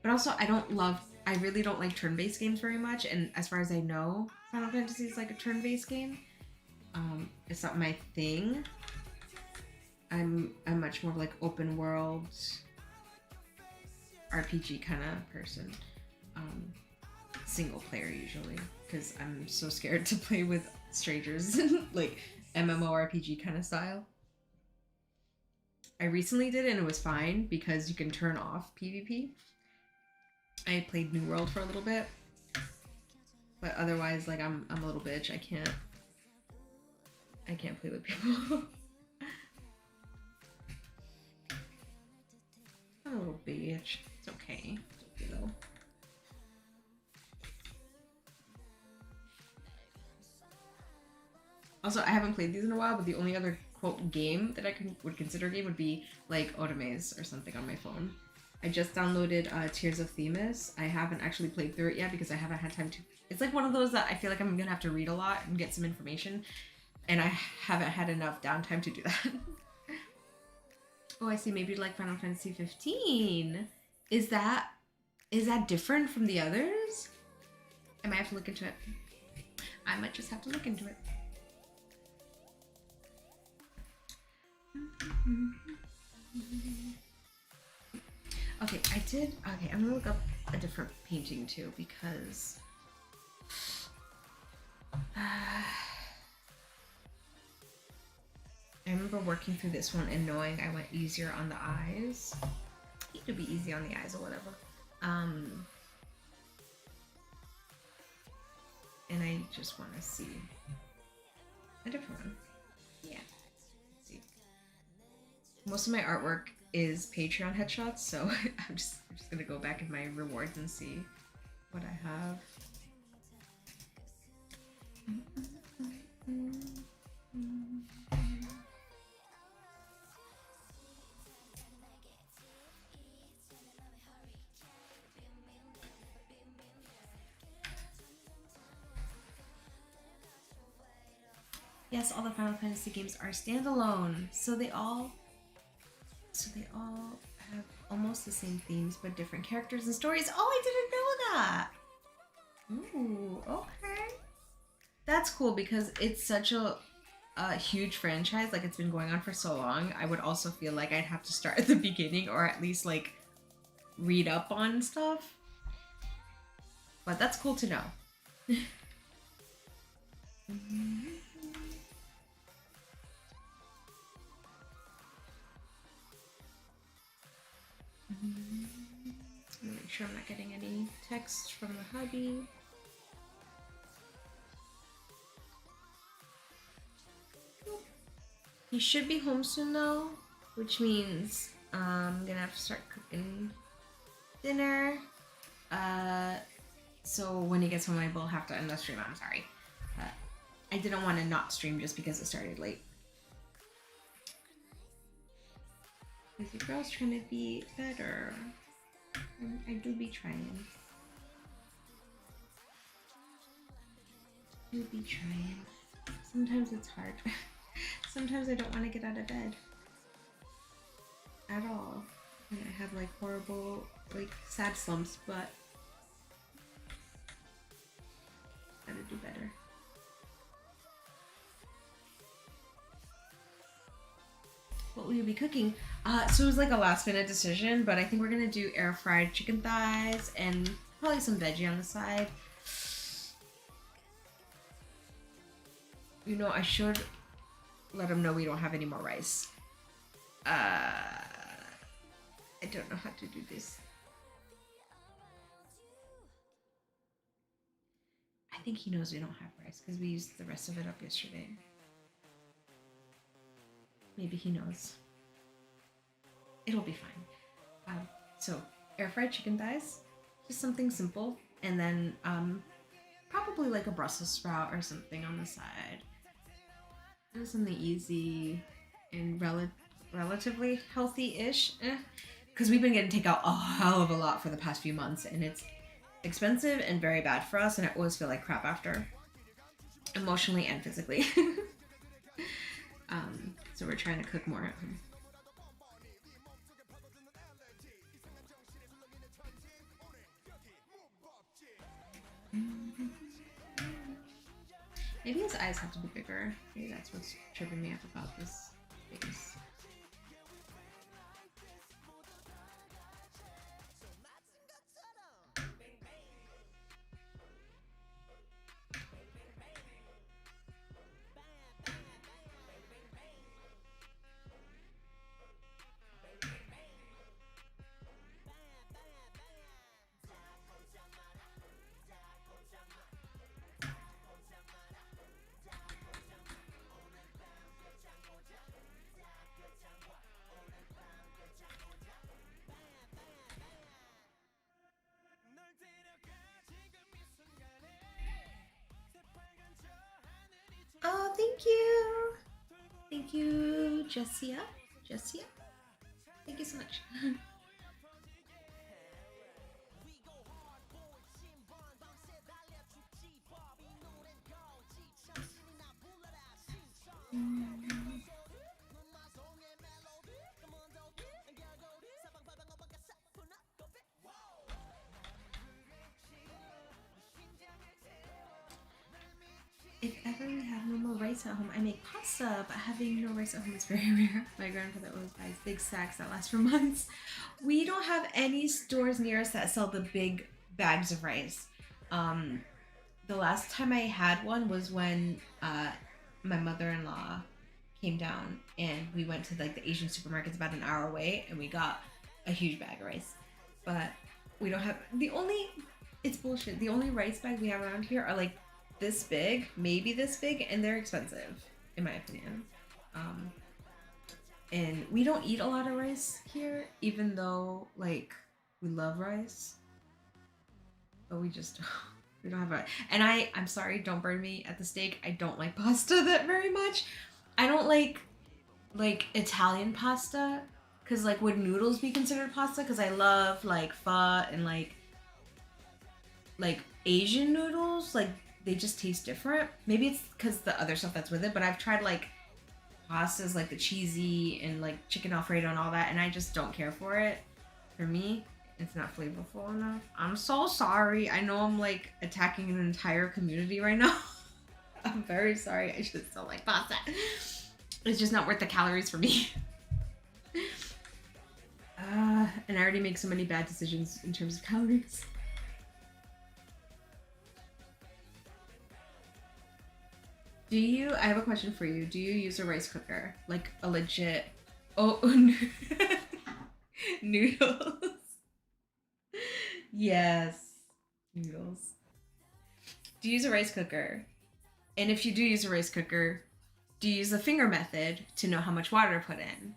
But also, I really don't like turn-based games very much, and as far as I know, Final Fantasy is like a turn-based game. It's not my thing. I'm much more like open world RPG kind of person. Single player usually, because I'm so scared to play with strangers, like MMORPG kind of style. I recently did it and it was fine because you can turn off PvP. I played New World for a little bit, but otherwise, like I'm a little bitch. I can't play with people. I'm a little bitch. It's okay. It's okay though. Also, I haven't played these in a while, but the only other quote game that I would consider a game would be like Otomes or something on my phone. I just downloaded Tears of Themis. I haven't actually played through it yet because I haven't had time to. It's like one of those that I feel like I'm gonna have to read a lot and get some information, and I haven't had enough downtime to do that. Oh, I see. Maybe like Final Fantasy 15. Is that different from the others? I might have to look into it. I might just have to look into it. Okay, I'm gonna look up a different painting too because I remember working through this one and knowing I went easier on the eyes. It could be easy on the eyes or whatever. And I just want to see a different one. Yeah. Let's see. Most of my artwork is Patreon headshots, so I'm just gonna go back in my rewards and see what I have. Yes, all the Final Fantasy games are standalone, so they all have almost the same themes but different characters and stories. Oh, I didn't know that. Ooh, okay. That's cool because it's such a huge franchise. Like it's been going on for so long. I would also feel like I'd have to start at the beginning or at least like read up on stuff. But that's cool to know. Make sure I'm not getting any text from the hubby. He should be home soon though, which means I'm gonna have to start cooking dinner. So when he gets home, I will have to end the stream. I'm sorry. I didn't want to not stream just because it started late. Because your girl's trying to be better. I do be trying. Sometimes it's hard. Sometimes I don't want to get out of bed. At all. And I have like horrible, like sad slumps, but gotta do better. What will you be cooking? So it was like a last minute decision, but I think we're gonna do air fried chicken thighs and probably some veggie on the side. You know, I should let him know we don't have any more rice. I don't know how to do this. I think he knows we don't have rice because we used the rest of it up yesterday. Maybe he knows. It'll be fine. So air fried chicken thighs, just something simple, and then probably like a Brussels sprout or something on the side. And something easy and relatively healthy-ish. Because we've been getting takeout a hell of a lot for the past few months, and it's expensive and very bad for us, and I always feel like crap after, emotionally and physically. So we're trying to cook more at home. Maybe his eyes have to be bigger. Maybe that's what's tripping me up about this face. Oh, thank you. Thank you, Jessia. Jessia? Thank you so much. If ever we have no more rice at home, I make pasta, but having no rice at home is very rare. My grandfather always buys big sacks that last for months. We don't have any stores near us that sell the big bags of rice. The last time I had one was when my mother-in-law came down and we went to like the Asian supermarkets about an hour away and we got a huge bag of rice. But we don't have it's bullshit. The only rice bags we have around here are like this big, maybe this big, and they're expensive, in my opinion. And we don't eat a lot of rice here, even though like we love rice, but we just we don't have rice. And I'm sorry, don't burn me at the stake. I don't like pasta that very much. I don't like Italian pasta, cause like would noodles be considered pasta? Cause I love like pho and like Asian noodles, like they just taste different. Maybe it's because the other stuff that's with it, but I've tried like pastas like the cheesy and like chicken alfredo and all that, and I just don't care for it. For me, it's not flavorful enough. I'm so sorry. I know I'm like attacking an entire community right now. I'm very sorry. I just don't like pasta. It's just not worth the calories for me. And I already make so many bad decisions in terms of calories. Do you, I have a question for you. Do you use a rice cooker? Like a legit, oh, noodles. Yes, noodles. Do you use a rice cooker? And if you do use a rice cooker, do you use the finger method to know how much water to put in?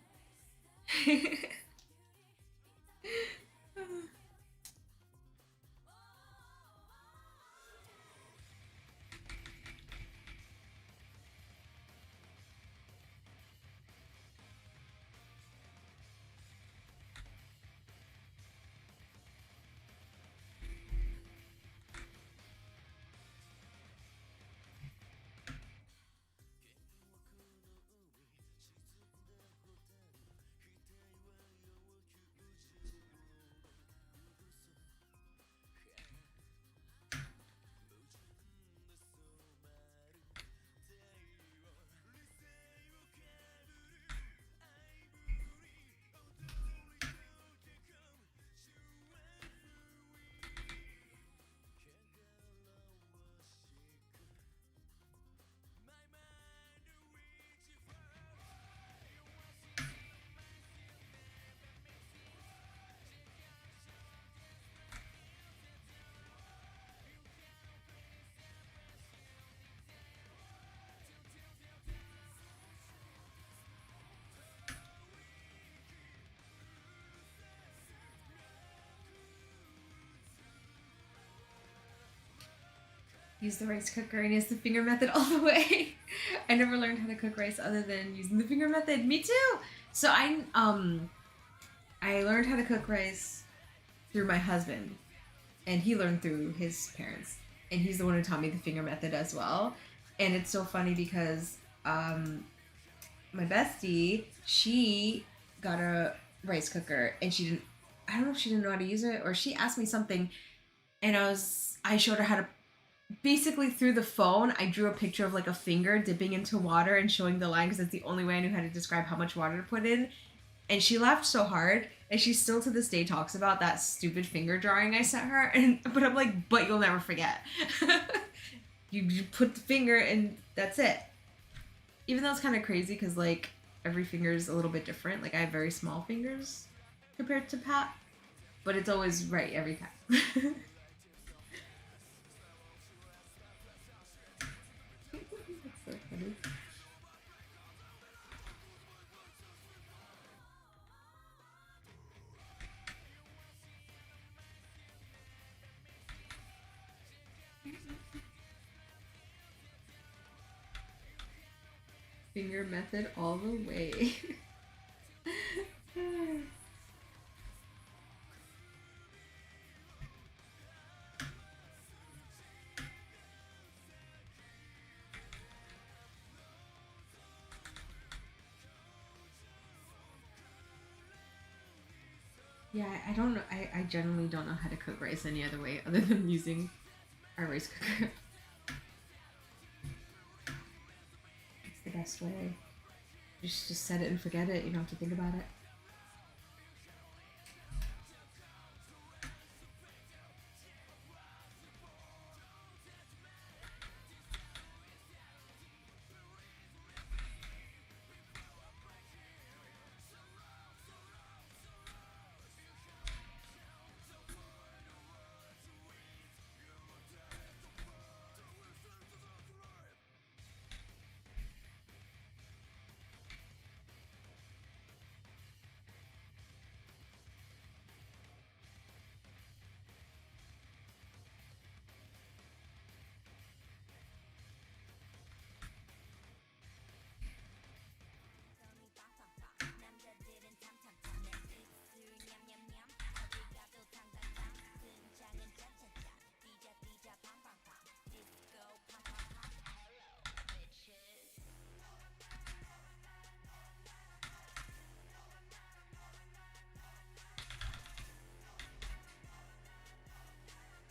Use the rice cooker and use the finger method all the way. I never learned how to cook rice other than using the finger method. Me too. So I learned how to cook rice through my husband, and he learned through his parents, and he's the one who taught me the finger method as well. And it's so funny because my bestie, she got a rice cooker and I don't know if she didn't know how to use it or she asked me something, and I showed her how to, basically through the phone, I drew a picture of like a finger dipping into water and showing the line because that's the only way I knew how to describe how much water to put in. And she laughed so hard, and she still to this day talks about that stupid finger drawing I sent her. But I'm like, but you'll never forget. You put the finger and that's it. Even though it's kind of crazy because like every finger is a little bit different. Like I have very small fingers compared to Pat, but it's always right every time. That's so funny. Finger method all the way. Yeah, I don't know. I generally don't know how to cook rice any other way other than using our rice cooker. It's the best way. Just set it and forget it. You don't have to think about it.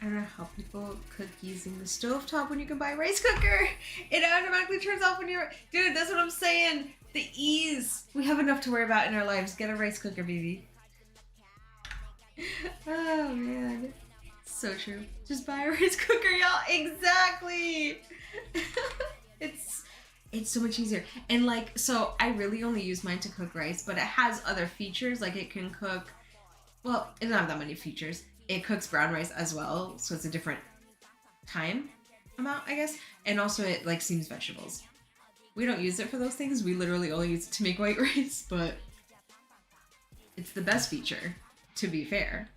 don't know how people cook using the stovetop when you can buy a rice cooker. It automatically turns off when you're... Dude, that's what I'm saying. The ease. We have enough to worry about in our lives. Get a rice cooker, baby. Oh, man. So true. Just buy a rice cooker, y'all. Exactly. It's so much easier. And like, so I really only use mine to cook rice, but it has other features. Like it can cook, well, it doesn't have that many features. It cooks brown rice as well, so it's a different time amount, I guess. And also it like steams vegetables. We don't use it for those things. We literally only use it to make white rice, but it's the best feature, to be fair.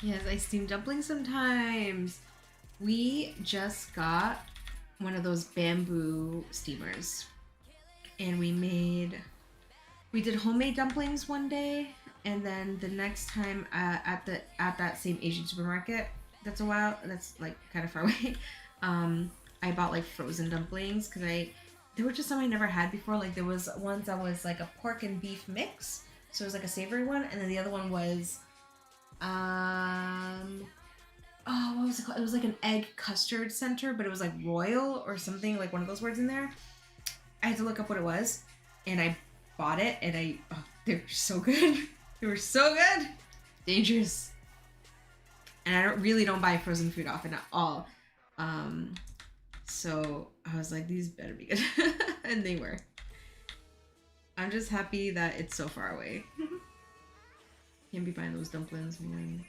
Yes, I steam dumplings sometimes. We just got one of those bamboo steamers and we did homemade dumplings one day, and then the next time at that same Asian supermarket that's like kind of far away, I bought like frozen dumplings because there were just some I never had before. Like there was ones that was like a pork and beef mix, so it was like a savory one, and then the other one was what was it called? It was like an egg custard center, but it was like royal or something, like one of those words in there. I had to look up what it was, and I bought it, and they were so good. They were so good. Dangerous. And I really don't buy frozen food often at all. So I was like, these better be good. And they were. I'm just happy that it's so far away. Can't be buying those dumplings, man.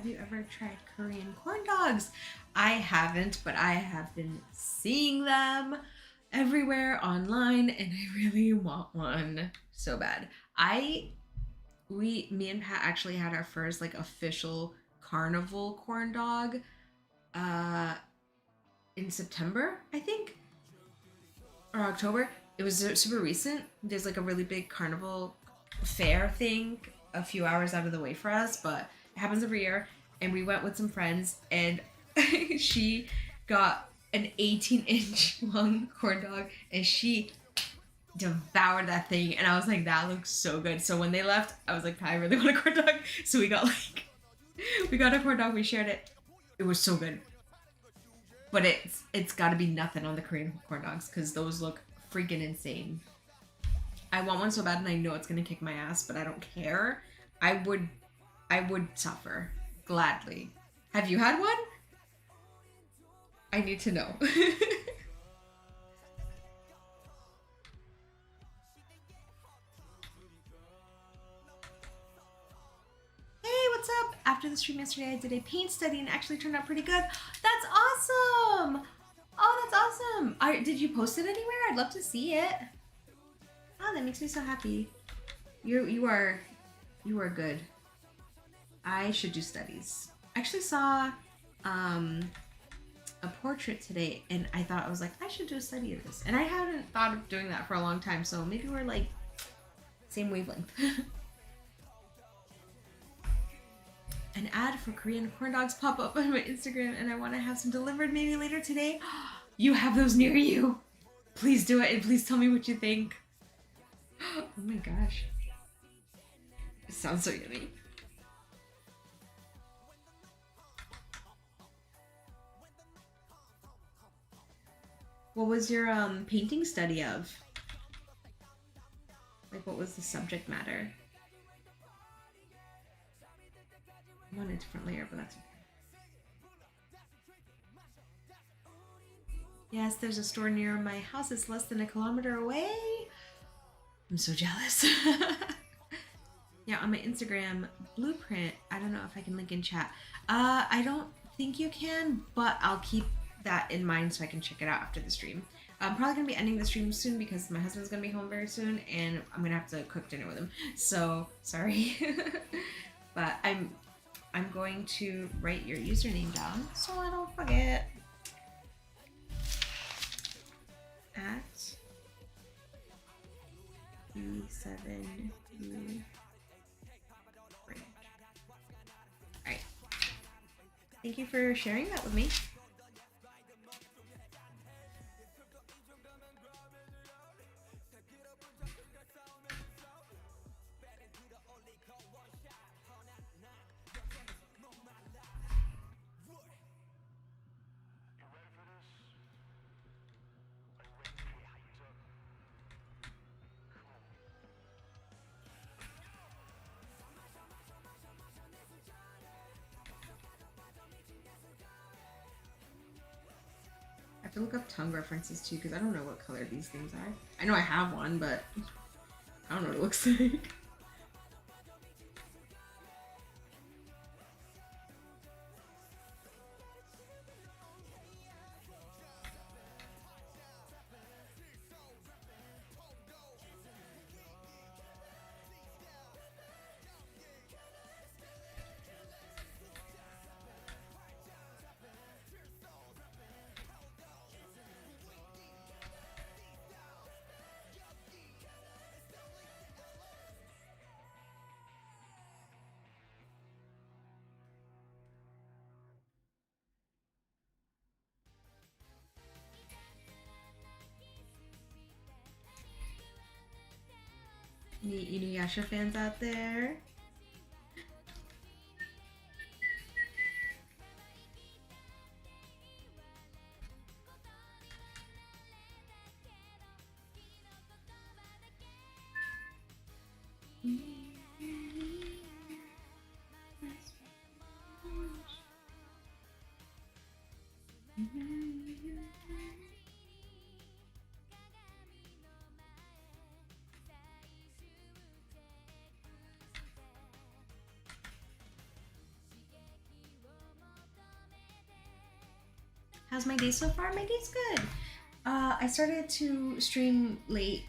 have you ever tried Korean corn dogs? I haven't, but I have been seeing them everywhere online and I really want one so bad. Me and Pat actually had our first like official carnival corn dog uh in September, I think, or October. It was super recent. There's like a really big carnival fair thing a few hours out of the way for us, but it happens every year. And we went with some friends, and she got an 18-inch long corn dog, and she devoured that thing. And I was like, that looks so good. So when they left, I was like, I really want a corn dog. So we got a corn dog. We shared it. It was so good. But it's got to be nothing on the Korean corn dogs because those look freaking insane. I want one so bad, and I know it's gonna kick my ass, but I don't care. I would suffer gladly. Have you had one? I need to know. Hey, what's up? After the stream yesterday, I did a paint study and it actually turned out pretty good. That's awesome! Oh, that's awesome! Did you post it anywhere? I'd love to see it. Oh, that makes me so happy. You are good. I should do studies. I actually saw a portrait today and I was like, I should do a study of this. And I hadn't thought of doing that for a long time, so maybe we're like same wavelength. An ad for Korean corn dogs pop up on my Instagram and I want to have some delivered maybe later today. You have those near you. Please do it and please tell me what you think. Oh my gosh. It sounds so yummy. What was your painting study of? Like, what was the subject matter? I'm on a different layer, but that's okay. Yes, there's a store near my house. It's less than a kilometer away. I'm so jealous. Yeah, on my Instagram, Blueprint, I don't know if I can link in chat. I don't think you can, but I'll keep that in mind so I can check it out after the stream. I'm probably gonna be ending the stream soon because my husband's gonna be home very soon and I'm gonna have to cook dinner with him. So sorry. But I'm going to write your username down so I don't forget. At E7U. Alright. Thank you for sharing that with me. I have to look up tongue references too because I don't know what color these things are. I know I have one, but I don't know what it looks like. Any Inuyasha fans out there? How's my day so far? My day's good. I started to stream late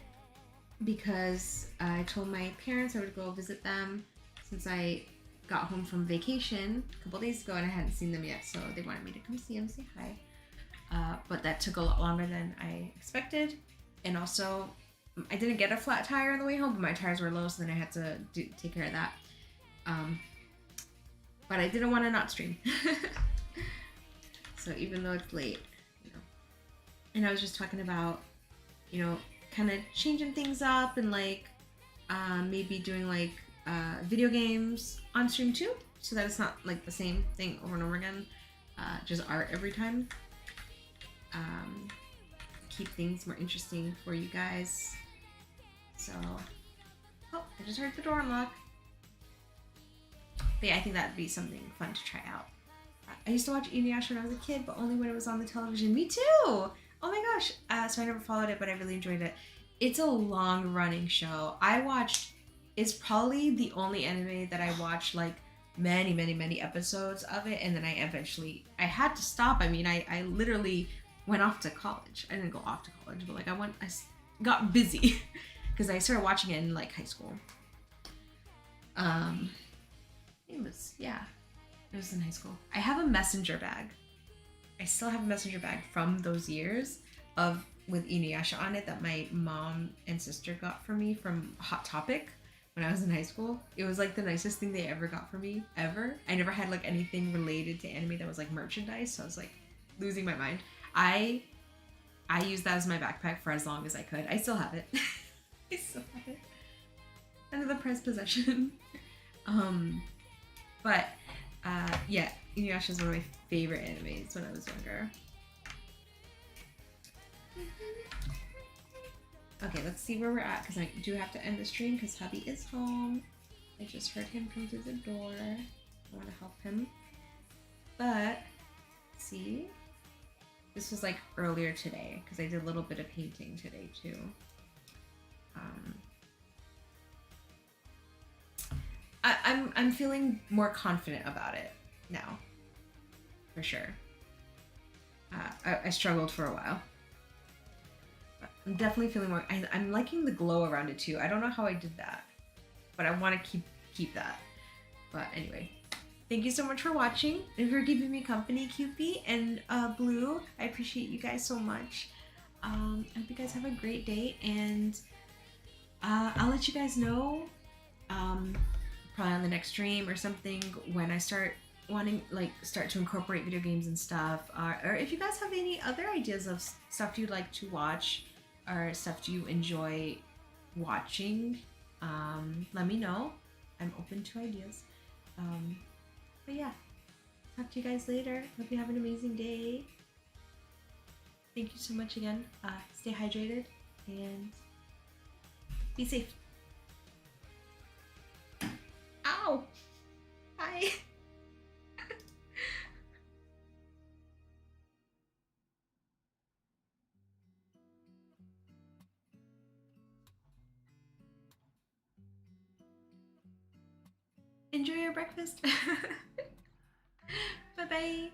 because I told my parents I would go visit them since I got home from vacation a couple days ago and I hadn't seen them yet, so they wanted me to come see them, say hi. But that took a lot longer than I expected, and also I didn't get a flat tire on the way home, but my tires were low, so then I had to take care of that. But I didn't want to not stream. So even though it's late, you know. And I was just talking about, you know, kind of changing things up and like maybe doing like video games on stream too, so that it's not like the same thing over and over again, just art every time. Keep things more interesting for you guys. So, oh, I just heard the door unlock. But yeah, I think that'd be something fun to try out. I used to watch Inuyasha when I was a kid, but only when it was on the television. Me too! Oh my gosh! So I never followed it, but I really enjoyed it. It's a long-running show. It's probably the only anime that I watched like many episodes of it, and then I had to stop. I mean, I literally went off to college. I didn't go off to college, but like I got busy because I started watching it in like high school. It was in high school. I have a messenger bag. I still have a messenger bag from those years with Inuyasha on it that my mom and sister got for me from Hot Topic when I was in high school. It was like the nicest thing they ever got for me, ever. I never had like anything related to anime that was like merchandise, so I was like losing my mind. I used that as my backpack for as long as I could. I still have it. I still have it. Another prized possession. But yeah, Inuyasha is one of my favorite animes when I was younger. Okay, let's see where we're at, because I do have to end the stream because hubby is home. I just heard him come through the door. I want to help him. But, see? This was like earlier today, because I did a little bit of painting today too. I'm feeling more confident about it now, for sure. I struggled for a while. But I'm definitely feeling more. I'm liking the glow around it too. I don't know how I did that, but I want to keep that. But anyway, thank you so much for watching and for giving me company, Cupid and Blue. I appreciate you guys so much. I hope you guys have a great day, and I'll let you guys know. Probably on the next stream or something when I start to incorporate video games and stuff, or if you guys have any other ideas of stuff you'd like to watch or stuff you enjoy watching, let me know. I'm open to ideas. But yeah, talk to you guys later. Hope you have an amazing day. Thank you so much again. Stay hydrated and be safe. Ow! Bye! Enjoy your breakfast. Bye-bye.